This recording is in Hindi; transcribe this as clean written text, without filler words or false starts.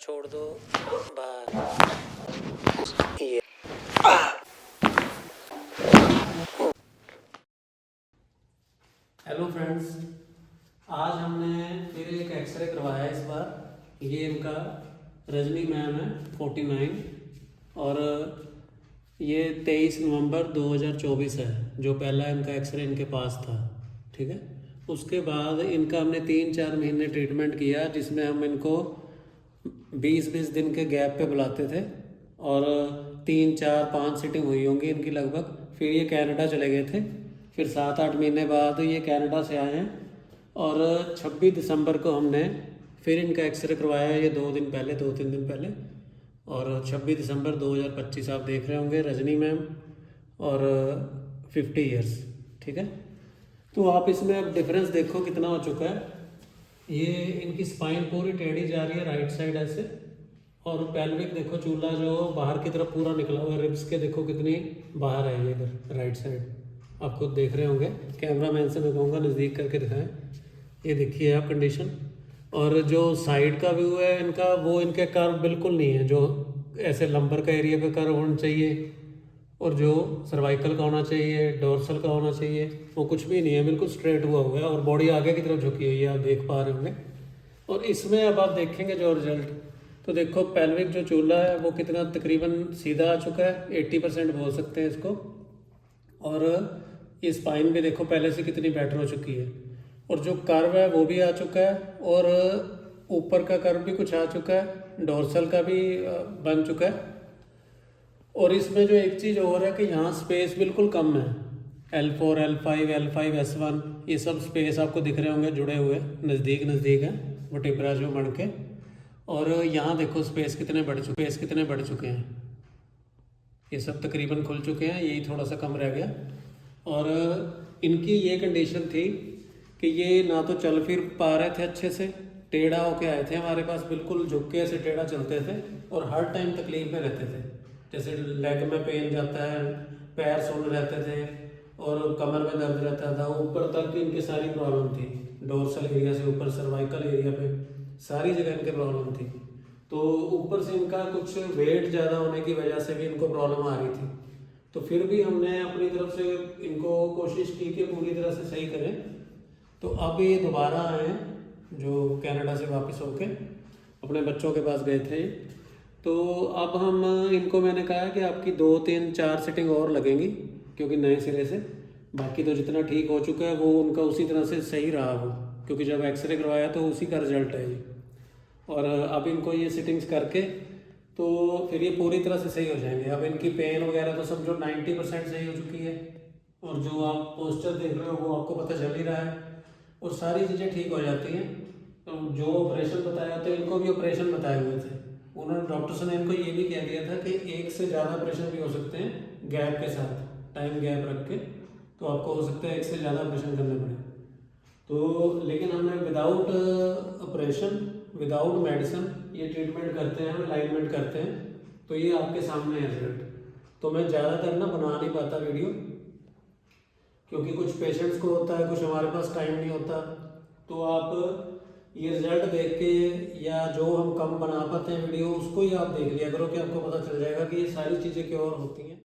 छोड़ दो बाहर। ये हेलो फ्रेंड्स, आज हमने फिर एक एक्सरे करवाया इस बार। ये इनका रजनी मैम है 49 और ये 23 नवंबर 2024 है जो पहला इनका एक्सरे इनके पास था। ठीक है, उसके बाद इनका हमने 3-4 महीने ट्रीटमेंट किया जिसमें हम इनको 20-20 दिन के गैप पे बुलाते थे और 3-4-5 सीटिंग हुई होंगी इनकी लगभग। फिर ये कनाडा चले गए थे, फिर 7-8 महीने बाद ये कनाडा से आए हैं और 26 दिसंबर को हमने फिर इनका एक्सरे करवाया। ये 2-3 दिन पहले और 26 दिसंबर 2025 आप देख रहे होंगे रजनी मैम और 50 ईयर्स। ठीक है, तो आप इसमें अब डिफरेंस देखो कितना हो चुका है। ये इनकी स्पाइन पूरी टेढ़ी जा रही है राइट साइड ऐसे, और पेल्विक देखो चूल्हा जो बाहर की तरफ पूरा निकला हुआ है, रिब्स के देखो कितनी बाहर है ये इधर राइट साइड। आप खुद देख रहे होंगे, कैमरा मैन से मैं कहूँगा नज़दीक करके दिखाएं। ये देखिए आप कंडीशन। और जो साइड का व्यू है इनका, वो इनके कर्व बिल्कुल नहीं है जो ऐसे लंबर का एरिया पे कर्व होना चाहिए और जो सर्वाइकल का होना चाहिए, डोर्सल का होना चाहिए, वो कुछ भी नहीं है, बिल्कुल स्ट्रेट हुआ हुआ है और बॉडी आगे की तरफ झुकी हुई है, आप देख पा रहे होंगे। और इसमें अब आप देखेंगे जो रिजल्ट, तो देखो पेल्विक जो चूल्हा है वो कितना तकरीबन सीधा आ चुका है, 80% बोल सकते हैं इसको। और ये स्पाइन भी देखो पहले से कितनी बेटर हो चुकी है, और जो कर्व है वो भी आ चुका है और ऊपर का कर्व भी कुछ आ चुका है, डोर्सल का भी बन चुका है। और इसमें जो एक चीज़ और है कि यहाँ स्पेस बिल्कुल कम है। L4, L5, L5, S1 ये सब स्पेस आपको दिख रहे होंगे जुड़े हुए, नज़दीक है वर्टिब्रा जो मण के। और यहाँ देखो स्पेस कितने बढ़ चुके हैं, ये सब तकरीबन खुल चुके हैं, यही थोड़ा सा कम रह गया। और इनकी ये कंडीशन थी कि ये ना तो चल फिर पा रहे थे अच्छे से, टेढ़ा होके आए थे हमारे पास, बिल्कुल झुक के ऐसे टेढ़ा चलते थे और हर टाइम तकलीफ में रहते थे। जैसे लेग में पेन जाता है, पैर सुन रहते थे और कमर में दर्द रहता था, ऊपर तक इनकी सारी प्रॉब्लम थी, डोर्सल एरिया से ऊपर सर्वाइकल एरिया पे सारी जगह इनके प्रॉब्लम थी। तो ऊपर से इनका कुछ वेट ज़्यादा होने की वजह से भी इनको प्रॉब्लम आ रही थी। तो फिर भी हमने अपनी तरफ से इनको कोशिश की कि पूरी तरह से सही करें। तो अब ये दोबारा आए हैं जो कनाडा से वापस होके, अपने बच्चों के पास गए थे। तो अब हम इनको, मैंने कहा कि आपकी 2-3-4 सिटिंग और लगेंगी क्योंकि नए सिरे से, बाकी तो जितना ठीक हो चुका है वो उनका उसी तरह से सही रहा वो, क्योंकि जब एक्सरे करवाया तो उसी का रिजल्ट है ये। और अब इनको ये सिटिंग्स करके तो फिर ये पूरी तरह से सही हो जाएंगे। अब इनकी पेन वगैरह तो समझो 90% सही हो चुकी है, और जो आप पोस्चर देख रहे हो वो आपको पता चल ही रहा है, और सारी चीज़ें ठीक हो जाती हैं। तो जो ऑपरेशन बताया था, इनको भी ऑपरेशन बताए हुए थे उन्होंने, डॉक्टर्स ने इनको ये भी कह दिया था कि 1 से ज़्यादा ऑपरेशन भी हो सकते हैं गैप के साथ, टाइम गैप रख के, तो आपको हो सकता है 1 से ज़्यादा ऑपरेशन करने पड़े। तो लेकिन हमने विदाउट ऑपरेशन, विदाउट मेडिसिन ये ट्रीटमेंट करते हैं, अलाइनमेंट करते हैं। तो ये आपके सामने है रिजल्ट। तो मैं ज़्यादातर ना बना नहीं पाता वीडियो, क्योंकि कुछ पेशेंट्स को होता है, कुछ हमारे पास टाइम नहीं होता। तो आप ये रिजल्ट देख के, या जो हम कम बना पाते हैं वीडियो, उसको ही आप देख लिया करो कि आपको पता चल जाएगा कि ये सारी चीज़ें क्यों होती हैं।